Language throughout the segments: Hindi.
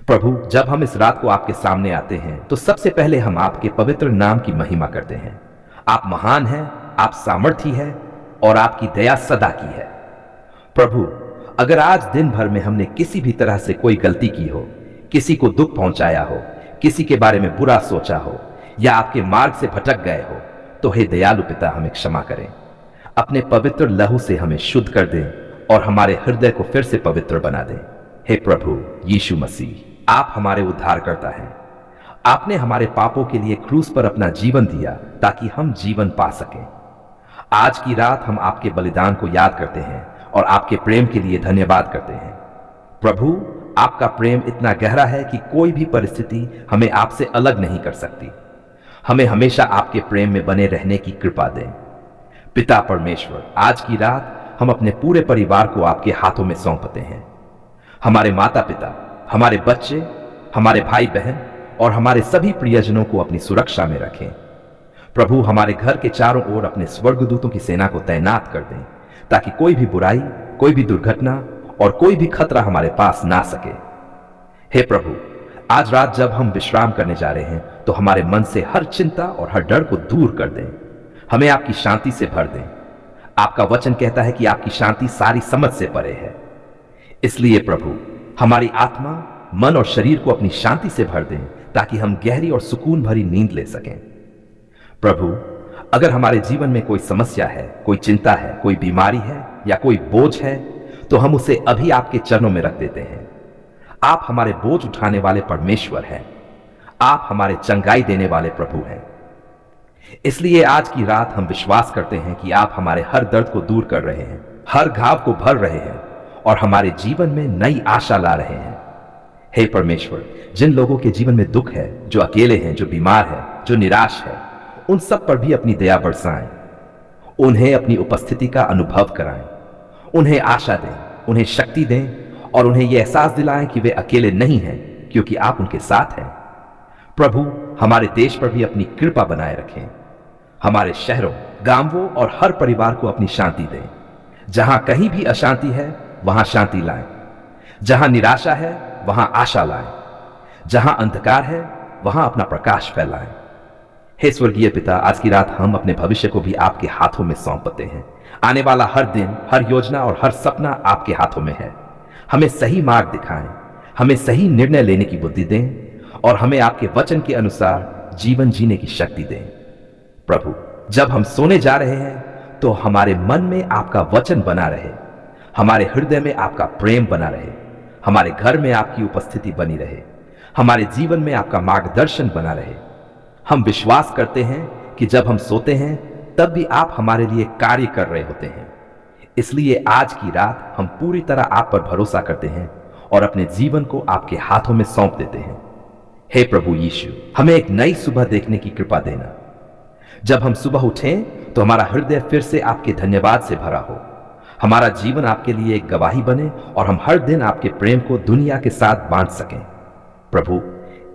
प्रभु, जब हम इस रात को आपके सामने आते हैं तो सबसे पहले हम आपके पवित्र नाम की महिमा करते हैं। आप महान हैं, आप सामर्थी हैं और आपकी दया सदा की है। प्रभु, अगर आज दिन भर में हमने किसी भी तरह से कोई गलती की हो, किसी को दुख पहुंचाया हो, किसी के बारे में बुरा सोचा हो या आपके मार्ग से भटक गए हो, तो हे दयालु पिता, हमें क्षमा करें। अपने पवित्र लहू से हमें शुद्ध कर दें और हमारे हृदय को फिर से पवित्र बना दें। हे प्रभु यीशु मसीह, आप हमारे उद्धारकर्ता हैं। आपने हमारे पापों के लिए क्रूस पर अपना जीवन दिया ताकि हम जीवन पा सकें। आज की रात हम आपके बलिदान को याद करते हैं और आपके प्रेम के लिए धन्यवाद करते हैं। प्रभु, आपका प्रेम इतना गहरा है कि कोई भी परिस्थिति हमें आपसे अलग नहीं कर सकती। हमें हमेशा आपके प्रेम में बने रहने की कृपा दें। पिता परमेश्वर, आज की रात हम अपने पूरे परिवार को आपके हाथों में सौंपते हैं। हमारे माता पिता, हमारे बच्चे, हमारे भाई बहन और हमारे सभी प्रियजनों को अपनी सुरक्षा में रखें। प्रभु, हमारे घर के चारों ओर अपने स्वर्गदूतों की सेना को तैनात कर दें ताकि कोई भी बुराई, कोई भी दुर्घटना और कोई भी खतरा हमारे पास ना सके। हे प्रभु, आज रात जब हम विश्राम करने जा रहे हैं तो हमारे मन से हर चिंता और हर डर को दूर कर दें। हमें आपकी शांति से भर दें। आपका वचन कहता है कि आपकी शांति सारी समझ से परे है। इसलिए प्रभु, हमारी आत्मा, मन और शरीर को अपनी शांति से भर दें ताकि हम गहरी और सुकून भरी नींद ले सकें। प्रभु, अगर हमारे जीवन में कोई समस्या है, कोई चिंता है, कोई बीमारी है या कोई बोझ है, तो हम उसे अभी आपके चरणों में रख देते हैं। आप हमारे बोझ उठाने वाले परमेश्वर हैं। आप हमारे चंगाई देने वाले प्रभु हैं। इसलिए आज की रात हम विश्वास करते हैं कि आप हमारे हर दर्द को दूर कर रहे हैं, हर घाव को भर रहे हैं और हमारे जीवन में नई आशा ला रहे हैं। हे परमेश्वर, जिन लोगों के जीवन में दुख है, जो अकेले हैं, जो बीमार है, जो निराश है, उन सब पर भी अपनी दया बरसाएं। उन्हें अपनी उपस्थिति का अनुभव कराएं। उन्हें आशा दें, उन्हें शक्ति दें और उन्हें यह एहसास दिलाएं कि वे अकेले नहीं हैं, क्योंकि आप उनके साथ हैं। प्रभु, हमारे देश पर भी अपनी कृपा बनाए रखें। हमारे शहरों, गांवों और हर परिवार को अपनी शांति दें। जहां कहीं भी अशांति है, वहां शांति लाएं। जहां निराशा है, वहां आशा लाएं। जहां अंधकार है, वहां अपना प्रकाश फैलाएं। हे स्वर्गीय पिता, आज की रात हम अपने भविष्य को भी आपके हाथों में सौंपते हैं। आने वाला हर दिन, हर योजना और हर सपना आपके हाथों में है। हमें सही मार्ग दिखाएं, हमें सही निर्णय लेने की बुद्धि दें और हमें आपके वचन के अनुसार जीवन जीने की शक्ति दें। प्रभु, जब हम सोने जा रहे हैं तो हमारे मन में आपका वचन बना रहे, हमारे हृदय में आपका प्रेम बना रहे, हमारे घर में आपकी उपस्थिति बनी रहे, हमारे जीवन में आपका मार्गदर्शन बना रहे। हम विश्वास करते हैं कि जब हम सोते हैं तब भी आप हमारे लिए कार्य कर रहे होते हैं। इसलिए आज की रात हम पूरी तरह आप पर भरोसा करते हैं और अपने जीवन को आपके हाथों में सौंप देते हैं। हे प्रभु यीशु, हमें एक नई सुबह देखने की कृपा देना। जब हम सुबह उठें तो हमारा हृदय फिर से आपके धन्यवाद से भरा हो। हमारा जीवन आपके लिए एक गवाही बने और हम हर दिन आपके प्रेम को दुनिया के साथ बांट सकें। प्रभु,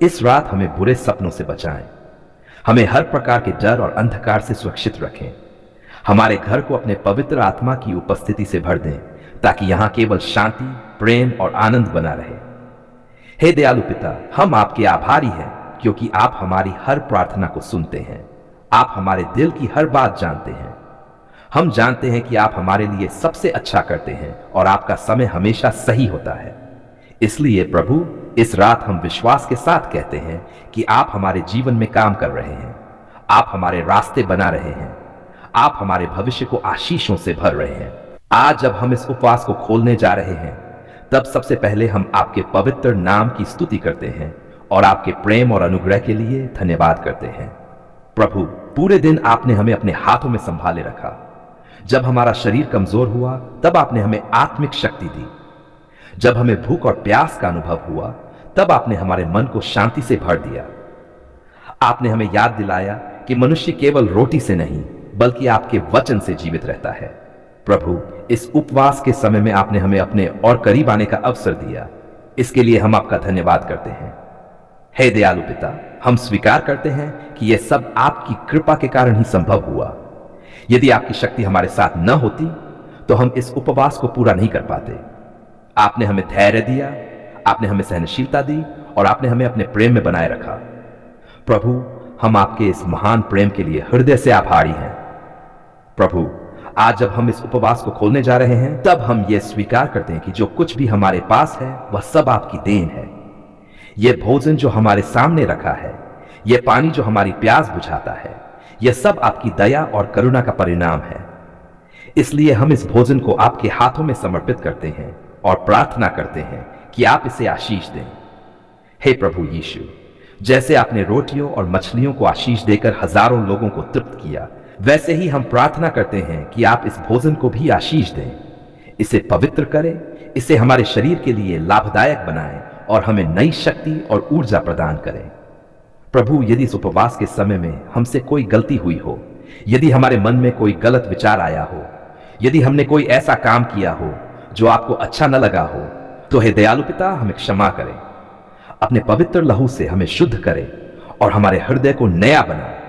इस रात हमें बुरे सपनों से बचाएं। हमें हर प्रकार के डर और अंधकार से सुरक्षित रखें। हमारे घर को अपने पवित्र आत्मा की उपस्थिति से भर दें ताकि यहां केवल शांति, प्रेम और आनंद बना रहे। हे दयालु पिता, हम आपके आभारी हैं क्योंकि आप हमारी हर प्रार्थना को सुनते हैं। आप हमारे दिल की हर बात जानते हैं। हम जानते हैं कि आप हमारे लिए सबसे अच्छा करते हैं और आपका समय हमेशा सही होता है। इसलिए प्रभु, इस रात हम विश्वास के साथ कहते हैं कि आप हमारे जीवन में काम कर रहे हैं। आप हमारे रास्ते बना रहे हैं। आप हमारे भविष्य को आशीषों से भर रहे हैं। आज जब हम इस उपवास को खोलने जा रहे हैं, तब सबसे पहले हम आपके पवित्र नाम की स्तुति करते हैं और आपके प्रेम और अनुग्रह के लिए धन्यवाद करते हैं। प्रभु, पूरे दिन आपने हमें अपने हाथों में संभाले रखा। जब हमारा शरीर कमजोर हुआ, तब आपने हमें आत्मिक शक्ति दी। जब हमें भूख और प्यास का अनुभव हुआ, तब आपने हमारे मन को शांति से भर दिया। आपने हमें याद दिलाया कि मनुष्य केवल रोटी से नहीं, बल्कि आपके वचन से जीवित रहता है। प्रभु, इस उपवास के समय में आपने हमें अपने और करीब आने का अवसर दिया। इसके लिए हम आपका धन्यवाद करते हैं। हे दयालु पिता, हम स्वीकार करते हैं कि यह सब आपकी कृपा के कारण ही संभव हुआ। यदि आपकी शक्ति हमारे साथ न होती तो हम इस उपवास को पूरा नहीं कर पाते। आपने हमें धैर्य दिया, आपने हमें सहनशीलता दी और आपने हमें अपने प्रेम में बनाए रखा। प्रभु, हम आपके इस महान प्रेम के लिए हृदय से आभारी हैं। प्रभु, आज जब हम इस उपवास को खोलने जा रहे हैं, तब हम ये स्वीकार करते हैं कि जो कुछ भी हमारे पास है वह सब आपकी देन है। यह भोजन जो हमारे सामने रखा है, यह पानी जो हमारी प्यास बुझाता है, यह सब आपकी दया और करुणा का परिणाम है। इसलिए हम इस भोजन को आपके हाथों में समर्पित करते हैं और प्रार्थना करते हैं कि आप इसे आशीष दें। हे प्रभु यीशु, जैसे आपने रोटियों और मछलियों को आशीष देकर हजारों लोगों को तृप्त किया, वैसे ही हम प्रार्थना करते हैं कि आप इस भोजन को भी आशीष दें। इसे पवित्र करें, इसे हमारे शरीर के लिए लाभदायक बनाएं और हमें नई शक्ति और ऊर्जा प्रदान करें। प्रभु, यदि इस उपवास के समय में हमसे कोई गलती हुई हो, यदि हमारे मन में कोई गलत विचार आया हो, यदि हमने कोई ऐसा काम किया हो जो आपको अच्छा न लगा हो, तो हे दयालु पिता, हमें क्षमा करें। अपने पवित्र लहू से हमें शुद्ध करें और हमारे हृदय को नया बनाएं।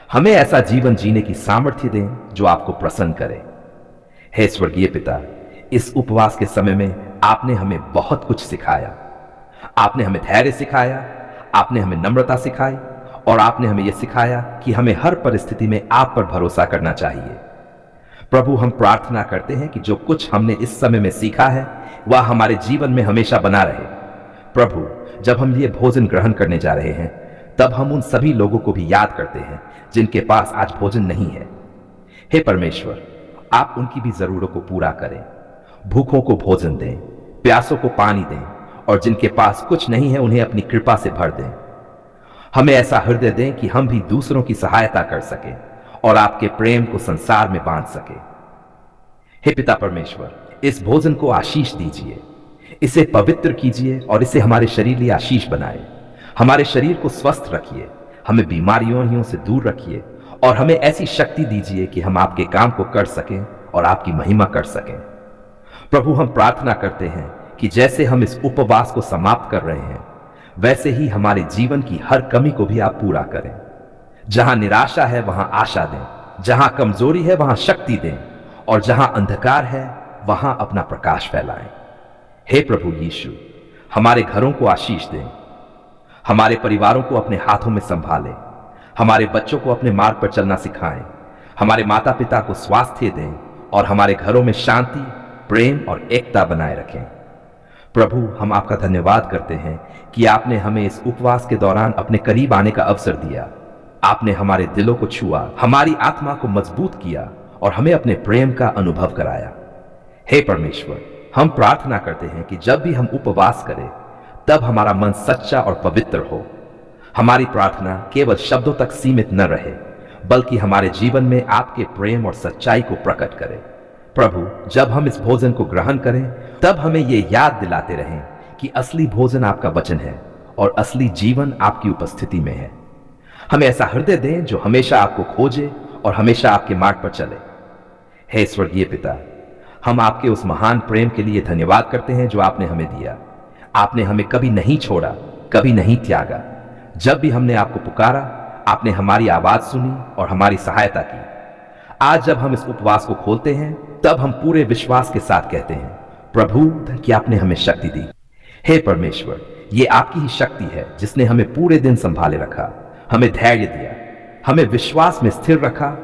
हमें ऐसा जीवन जीने की सामर्थ्य दें जो आपको प्रसन्न करे। हे स्वर्गीय पिता, इस उपवास के समय में आपने हमें बहुत कुछ सिखाया। आपने हमें धैर्य सिखाया, आपने हमें नम्रता सिखाई और आपने हमें यह सिखाया कि हमें हर परिस्थिति में आप पर भरोसा करना चाहिए। प्रभु, हम प्रार्थना करते हैं कि जो कुछ हमने इस समय में सीखा है वह हमारे जीवन में हमेशा बना रहे। प्रभु, जब हम ये भोजन ग्रहण करने जा रहे हैं, तब हम उन सभी लोगों को भी याद करते हैं जिनके पास आज भोजन नहीं है। हे परमेश्वर, आप उनकी भी जरूरतों को पूरा करें। भूखों को भोजन दें, प्यासों को पानी दें और जिनके पास कुछ नहीं है उन्हें अपनी कृपा से भर दें। हमें ऐसा हृदय दें कि हम भी दूसरों की सहायता कर सकें और आपके प्रेम को संसार में बांट सकें। हे पिता परमेश्वर, इस भोजन को आशीष दीजिए, इसे पवित्र कीजिए और इसे हमारे शरीर लिए आशीष बनाए। हमारे शरीर को स्वस्थ रखिए, हमें बीमारियों से दूर रखिए और हमें ऐसी शक्ति दीजिए कि हम आपके काम को कर सकें और आपकी महिमा कर सकें। प्रभु, हम प्रार्थना करते हैं कि जैसे हम इस उपवास को समाप्त कर रहे हैं, वैसे ही हमारे जीवन की हर कमी को भी आप पूरा करें। जहां निराशा है वहां आशा दें, जहां कमजोरी है वहां शक्ति दें और जहां अंधकार है वहां अपना प्रकाश फैलाएं। हे प्रभु यीशु, हमारे घरों को आशीष दें, हमारे परिवारों को अपने हाथों में संभालें, हमारे बच्चों को अपने मार्ग पर चलना सिखाएं, हमारे माता पिता को स्वास्थ्य दें और हमारे घरों में शांति, प्रेम और एकता बनाए रखें। प्रभु, हम आपका धन्यवाद करते हैं कि आपने हमें इस उपवास के दौरान अपने करीब आने का अवसर दिया। आपने हमारे दिलों को छुआ, हमारी आत्मा को मजबूत किया और हमें अपने प्रेम का अनुभव कराया। हे परमेश्वर, हम प्रार्थना करते हैं कि जब भी हम उपवास करें, तब हमारा मन सच्चा और पवित्र हो। हमारी प्रार्थना केवल शब्दों तक सीमित न रहे, बल्कि हमारे जीवन में आपके प्रेम और सच्चाई को प्रकट करे। प्रभु, जब हम इस भोजन को ग्रहण करें, तब हमें ये याद दिलाते रहें कि असली भोजन आपका वचन है और असली जीवन आपकी उपस्थिति में है। हमें ऐसा हृदय दें जो हमेशा आपको खोजे और हमेशा आपके मार्ग पर चले। हे स्वर्गीय पिता, हम आपके उस महान प्रेम के लिए धन्यवाद करते हैं जो आपने हमें दिया। आपने हमें कभी नहीं छोड़ा, कभी नहीं त्यागा। जब भी हमने आपको पुकारा, आपने हमारी आवाज सुनी और हमारी सहायता की। आज जब हम इस उपवास को खोलते हैं, तब हम पूरे विश्वास के साथ कहते हैं, प्रभु, कि आपने हमें शक्ति दी। हे परमेश्वर, ये आपकी ही शक्ति है जिसने हमें पूरे दिन संभाले रखा, हमें धैर्य दिया, हमें विश्वास में स्थिर रखा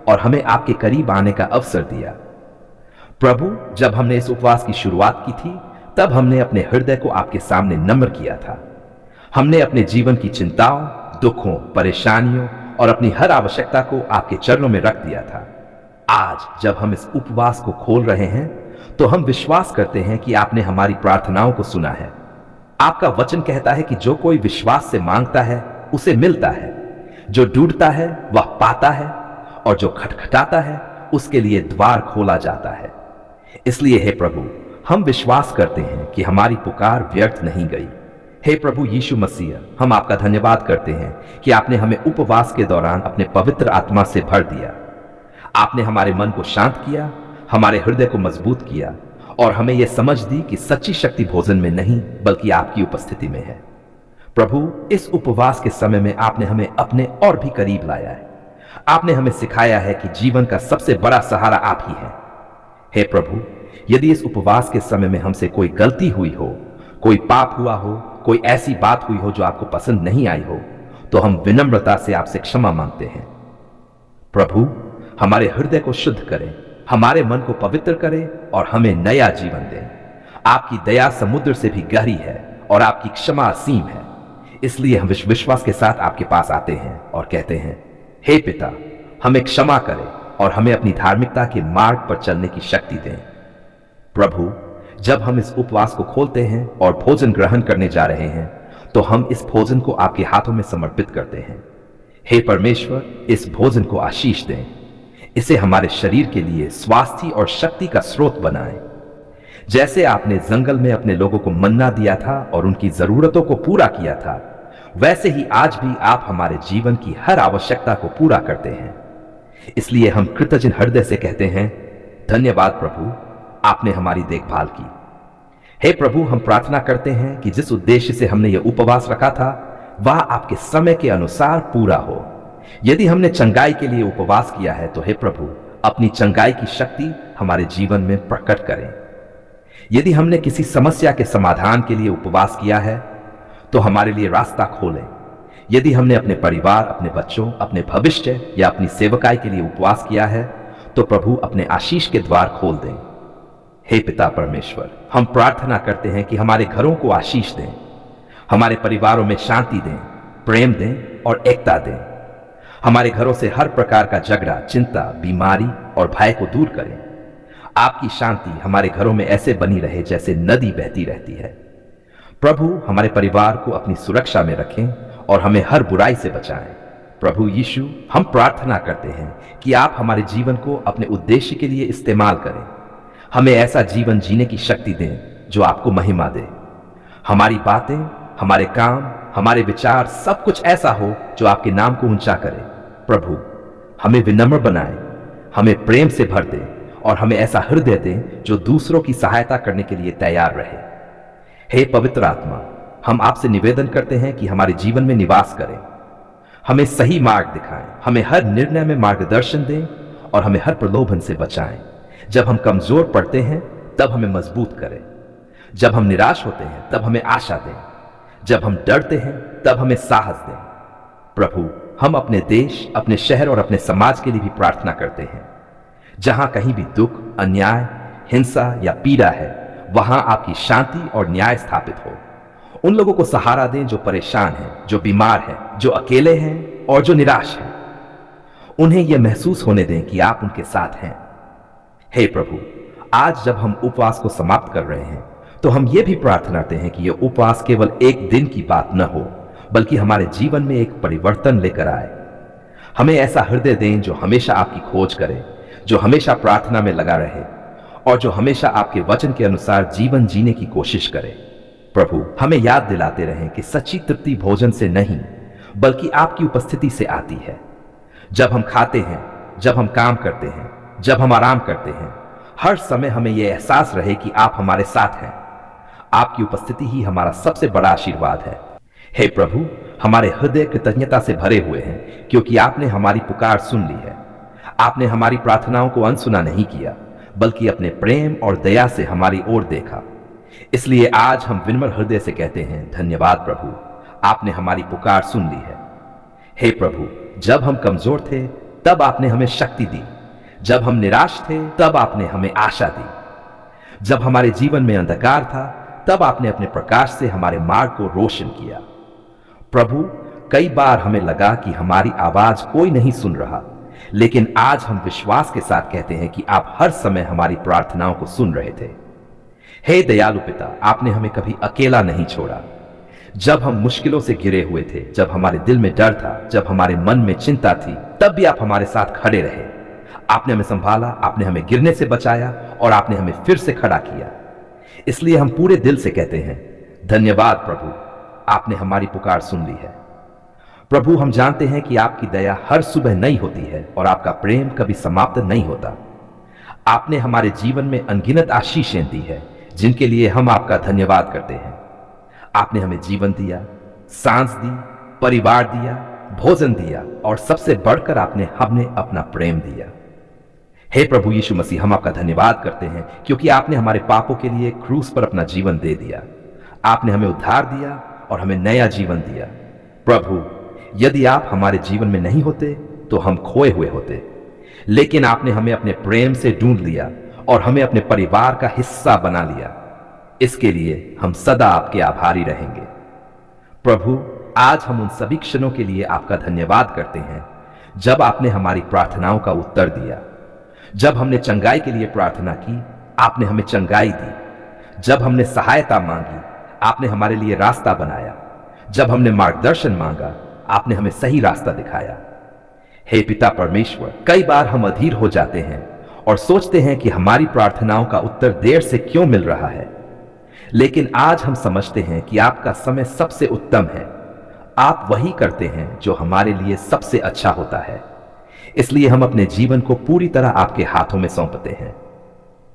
और हमें आपके करीब आने का अवसर दिया। प्रभु, जब हमने इस उपवास की शुरुआत की थी, तब हमने अपने हृदय को आपके सामने नम्र किया था। हमने अपने जीवन की चिंताओं, दुखों, परेशानियों और अपनी हर आवश्यकता को आपके चरणों में रख दिया था। आज जब हम इस उपवास को खोल रहे हैं, तो हम विश्वास करते हैं कि आपने हमारी प्रार्थनाओं को सुना है। आपका वचन कहता है कि जो कोई विश्वास से मांगता है उसे मिलता है, जो ढूंढता है वह पाता है और जो खटखटाता है उसके लिए द्वार खोला जाता है। इसलिए हे प्रभु, हम विश्वास करते हैं कि हमारी पुकार व्यर्थ नहीं गई। हे प्रभु यीशु मसीह, हम आपका धन्यवाद करते हैं कि आपने हमें उपवास के दौरान अपने पवित्र आत्मा से भर दिया। आपने हमारे मन को शांत किया, हमारे हृदय को मजबूत किया और हमें यह समझ दी कि सच्ची शक्ति भोजन में नहीं बल्कि आपकी उपस्थिति में है। प्रभु, इस उपवास के समय में आपने हमें अपने और भी करीब लाया है। आपने हमें सिखाया है कि जीवन का सबसे बड़ा सहारा आप ही हैं। हे प्रभु, यदि इस उपवास के समय में हमसे कोई गलती हुई हो, कोई पाप हुआ हो कोई ऐसी बात हुई हो जो आपको पसंद नहीं आई हो, तो हम विनम्रता से आपसे क्षमा मांगते हैं। प्रभु, हमारे हृदय को शुद्ध करें, हमारे मन को पवित्र करें और हमें नया जीवन दें। आपकी दया समुद्र से भी गहरी है और आपकी क्षमा असीम है। इसलिए हम विश्वास के साथ आपके पास आते हैं और कहते हैं, हे पिता, हमें क्षमा करें और हमें अपनी धार्मिकता के मार्ग पर चलने की शक्ति दें। प्रभु, जब हम इस उपवास को खोलते हैं और भोजन ग्रहण करने जा रहे हैं, तो हम इस भोजन को आपके हाथों में समर्पित करते हैं। हे परमेश्वर, इस भोजन को आशीष दें, इसे हमारे शरीर के लिए स्वास्थ्य और शक्ति का स्रोत बनाएं। जैसे आपने जंगल में अपने लोगों को मन्ना दिया था और उनकी जरूरतों को पूरा किया था, वैसे ही आज भी आप हमारे जीवन की हर आवश्यकता को पूरा करते हैं। इसलिए हम कृतज्ञ हृदय से कहते हैं, धन्यवाद प्रभु, आपने हमारी देखभाल की। हे प्रभु, हम प्रार्थना करते हैं कि जिस उद्देश्य से हमने यह उपवास रखा था, वह आपके समय के अनुसार पूरा हो। यदि हमने चंगाई के लिए उपवास किया है, तो हे प्रभु, अपनी चंगाई की शक्ति हमारे जीवन में प्रकट करें। यदि हमने किसी समस्या के समाधान के लिए उपवास किया है, तो हमारे लिए रास्ता खोलें। यदि हमने अपने परिवार, अपने बच्चों, अपने भविष्य या अपनी सेवकाई के लिए उपवास किया है, तो प्रभु अपने आशीष के द्वार खोल दें। हे पिता परमेश्वर, हम प्रार्थना करते हैं कि हमारे घरों को आशीष दें, हमारे परिवारों में शांति दें, प्रेम दें और एकता दें। हमारे घरों से हर प्रकार का झगड़ा, चिंता, बीमारी और भय को दूर करें। आपकी शांति हमारे घरों में ऐसे बनी रहे जैसे नदी बहती रहती है। प्रभु, हमारे परिवार को अपनी सुरक्षा में रखें और हमें हर बुराई से बचाएं। प्रभु यीशु, हम प्रार्थना करते हैं कि आप हमारे जीवन को अपने उद्देश्य के लिए इस्तेमाल करें। हमें ऐसा जीवन जीने की शक्ति दें जो आपको महिमा दे। हमारी बातें, हमारे काम, हमारे विचार, सब कुछ ऐसा हो जो आपके नाम को ऊंचा करे। प्रभु, हमें विनम्र बनाए, हमें प्रेम से भर दे और हमें ऐसा हृदय दें जो दूसरों की सहायता करने के लिए तैयार रहे। हे पवित्र आत्मा, हम आपसे निवेदन करते हैं कि हमारे जीवन में निवास करें, हमें सही मार्ग दिखाएं, हमें हर निर्णय में मार्गदर्शन दें और हमें हर प्रलोभन से बचाएं। जब हम कमजोर पड़ते हैं, तब हमें मजबूत करें। जब हम निराश होते हैं, तब हमें आशा दें। जब हम डरते हैं, तब हमें साहस दें। प्रभु, हम अपने देश, अपने शहर और अपने समाज के लिए भी प्रार्थना करते हैं। जहां कहीं भी दुख, अन्याय, हिंसा या पीड़ा है, वहां आपकी शांति और न्याय स्थापित हो। उन लोगों को सहारा दें जो परेशान हैं, जो बीमार हैं, जो अकेले हैं और जो निराश हैं। उन्हें यह महसूस होने दें कि आप उनके साथ हैं। हे प्रभु, आज जब हम उपवास को समाप्त कर रहे हैं, तो हम ये भी प्रार्थना करते हैं कि यह उपवास केवल एक दिन की बात न हो, बल्कि हमारे जीवन में एक परिवर्तन लेकर आए। हमें ऐसा हृदय दें जो हमेशा आपकी खोज करे, जो हमेशा प्रार्थना में लगा रहे और जो हमेशा आपके वचन के अनुसार जीवन जीने की कोशिश करे। प्रभु, हमें याद दिलाते रहें कि सच्ची तृप्ति भोजन से नहीं, बल्कि आपकी उपस्थिति से आती है। जब हम खाते हैं, जब हम काम करते हैं, जब हम आराम करते हैं, हर समय हमें यह एहसास रहे कि आप हमारे साथ हैं। आपकी उपस्थिति ही हमारा सबसे बड़ा आशीर्वाद है। हे प्रभु, हमारे हृदय कृतज्ञता से भरे हुए हैं, क्योंकि आपने हमारी पुकार सुन ली है। आपने हमारी प्रार्थनाओं को अनसुना नहीं किया, बल्कि अपने प्रेम और दया से हमारी ओर देखा। इसलिए आज हम विनम्र हृदय से कहते हैं, धन्यवाद प्रभु, आपने हमारी पुकार सुन ली है। हे प्रभु, जब हम कमजोर थे, तब आपने हमें शक्ति दी। जब हम निराश थे, तब आपने हमें आशा दी। जब हमारे जीवन में अंधकार था, तब आपने अपने प्रकाश से हमारे मार्ग को रोशन किया। प्रभु, कई बार हमें लगा कि हमारी आवाज कोई नहीं सुन रहा, लेकिन आज हम विश्वास के साथ कहते हैं कि आप हर समय हमारी प्रार्थनाओं को सुन रहे थे। हे दयालु पिता, आपने हमें कभी अकेला नहीं छोड़ा। जब हम मुश्किलों से घिरे हुए थे, जब हमारे दिल में डर था, जब हमारे मन में चिंता थी, तब भी आप हमारे साथ खड़े रहे। आपने हमें संभाला, आपने हमें गिरने से बचाया और आपने हमें फिर से खड़ा किया। इसलिए हम पूरे दिल से कहते हैं, धन्यवाद प्रभु, आपने हमारी पुकार सुन ली है। प्रभु, हम जानते हैं कि आपकी दया हर सुबह नई होती है और आपका प्रेम कभी समाप्त नहीं होता। आपने हमारे जीवन में अनगिनत आशीषें दी है, जिनके लिए हम आपका धन्यवाद करते हैं। आपने हमें जीवन दिया, सांस दी, परिवार दिया, भोजन दिया और सबसे बढ़कर आपने हमें अपना प्रेम दिया। हे प्रभु यीशु मसीह, हम आपका धन्यवाद करते हैं, क्योंकि आपने हमारे पापों के लिए क्रूस पर अपना जीवन दे दिया। आपने हमें उद्धार दिया और हमें नया जीवन दिया। प्रभु, यदि आप हमारे जीवन में नहीं होते तो हम खोए हुए होते, लेकिन आपने हमें अपने प्रेम से ढूंढ लिया और हमें अपने परिवार का हिस्सा बना लिया। इसके लिए हम सदा आपके आभारी रहेंगे। प्रभु, आज हम उन सभी क्षणों के लिए आपका धन्यवाद करते हैं जब आपने हमारी प्रार्थनाओं का उत्तर दिया। जब हमने चंगाई के लिए प्रार्थना की, आपने हमें चंगाई दी। जब हमने सहायता मांगी, आपने हमारे लिए रास्ता बनाया। जब हमने मार्गदर्शन मांगा, आपने हमें सही रास्ता दिखाया। हे पिता परमेश्वर, कई बार हम अधीर हो जाते हैं और सोचते हैं कि हमारी प्रार्थनाओं का उत्तर देर से क्यों मिल रहा है, लेकिन आज हम समझते हैं कि आपका समय सबसे उत्तम है। आप वही करते हैं जो हमारे लिए सबसे अच्छा होता है। इसलिए हम अपने जीवन को पूरी तरह आपके हाथों में सौंपते हैं।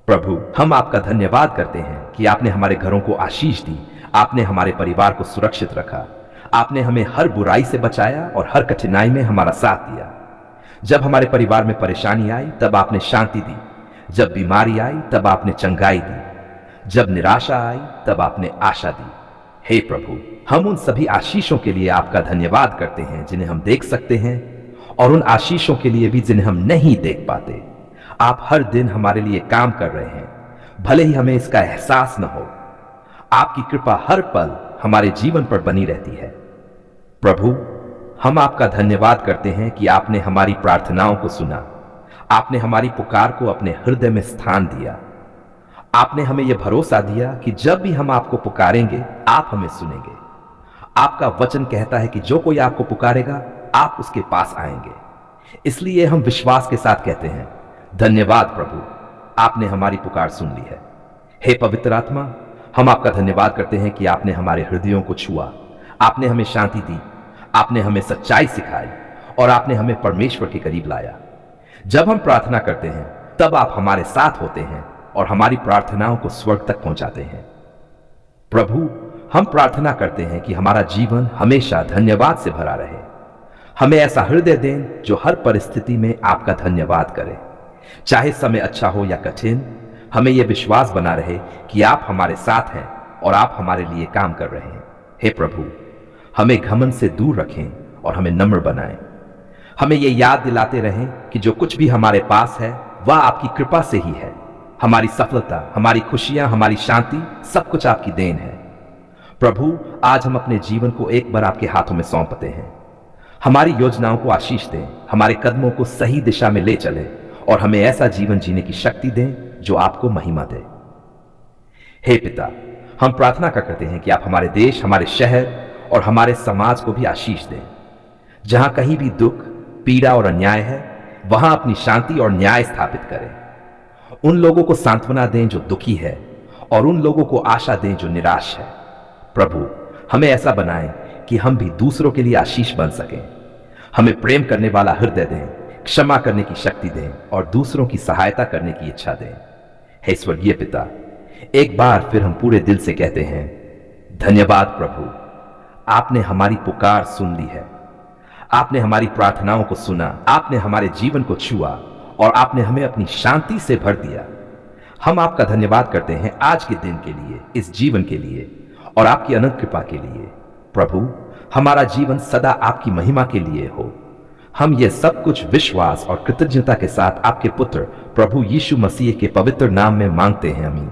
प्रभु, हम आपका धन्यवाद करते हैं कि आपने हमारे घरों को आशीष दी, आपने हमारे परिवार को सुरक्षित रखा, आपने हमें हर बुराई से बचाया और हर कठिनाई में हमारा साथ दिया। जब हमारे परिवार में परेशानी आई तब आपने शांति दी, जब बीमारी आई तब आपने चंगाई दी, जब निराशा आई तब आपने आशा दी। हे प्रभु, हम उन सभी आशीषों के लिए आपका धन्यवाद करते हैं जिन्हें हम देख सकते हैं, और उन आशीषों के लिए भी जिन्हें हम नहीं देख पाते। आप हर दिन हमारे लिए काम कर रहे हैं, भले ही हमें इसका एहसास न हो। आपकी कृपा हर पल हमारे जीवन पर बनी रहती है। प्रभु, हम आपका धन्यवाद करते हैं कि आपने हमारी प्रार्थनाओं को सुना। आपने हमारी पुकार को अपने हृदय में स्थान दिया। आपने हमें यह भरोसा दिया कि जब भी हम आपको पुकारेंगे, आप हमें सुनेंगे। आपका वचन कहता है कि जो कोई आपको पुकारेगा, आप उसके पास आएंगे। इसलिए हम विश्वास के साथ कहते हैं, धन्यवाद प्रभु, आपने हमारी पुकार सुन ली है। हे पवित्र आत्मा, हम आपका धन्यवाद करते हैं कि आपने हमारे हृदयों को छुआ, आपने हमें शांति दी, आपने हमें सच्चाई सिखाई और आपने हमें परमेश्वर के करीब लाया। जब हम प्रार्थना करते हैं तब आप हमारे साथ होते हैं और हमारी प्रार्थनाओं को स्वर्ग तक पहुंचाते हैं। प्रभु, हम प्रार्थना करते हैं कि हमारा जीवन हमेशा धन्यवाद से भरा रहे। हमें ऐसा हृदय दें जो हर परिस्थिति में आपका धन्यवाद करे, चाहे समय अच्छा हो या कठिन। हमें यह विश्वास बना रहे कि आप हमारे साथ हैं और आप हमारे लिए काम कर रहे हैं। हे प्रभु, हमें घमंड से दूर रखें और हमें नम्र बनाएं। हमें यह याद दिलाते रहें कि जो कुछ भी हमारे पास है वह आपकी कृपा से ही है। हमारी सफलता, हमारी खुशियां, हमारी शांति, सब कुछ आपकी देन है। प्रभु, आज हम अपने जीवन को एक बार आपके हाथों में सौंपते हैं। हमारी योजनाओं को आशीष दें, हमारे कदमों को सही दिशा में ले चलें और हमें ऐसा जीवन जीने की शक्ति दें जो आपको महिमा दे। हे पिता, हम प्रार्थना करते हैं कि आप हमारे देश, हमारे शहर और हमारे समाज को भी आशीष दें। जहां कहीं भी दुख, पीड़ा और अन्याय है, वहां अपनी शांति और न्याय स्थापित करें। उन लोगों को सांत्वना दें जो दुखी है और उन लोगों को आशा दें जो निराश है। प्रभु, हमें ऐसा बनाएं कि हम भी दूसरों के लिए आशीष बन सकें। हमें प्रेम करने वाला हृदय दें, क्षमा करने की शक्ति दें और दूसरों की सहायता करने की इच्छा दें। हे स्वर्गीय पिता, एक बार फिर हम पूरे दिल से कहते हैं, धन्यवाद प्रभु, आपने हमारी पुकार सुन ली है। आपने हमारी प्रार्थनाओं को सुना, आपने हमारे जीवन को छुआ और आपने हमें अपनी शांति से भर दिया। हम आपका धन्यवाद करते हैं आज के दिन के लिए, इस जीवन के लिए और आपकी अनंत कृपा के लिए। प्रभु, हमारा जीवन सदा आपकी महिमा के लिए हो। हम ये सब कुछ विश्वास और कृतज्ञता के साथ आपके पुत्र प्रभु यीशु मसीह के पवित्र नाम में मांगते हैं, आमीन।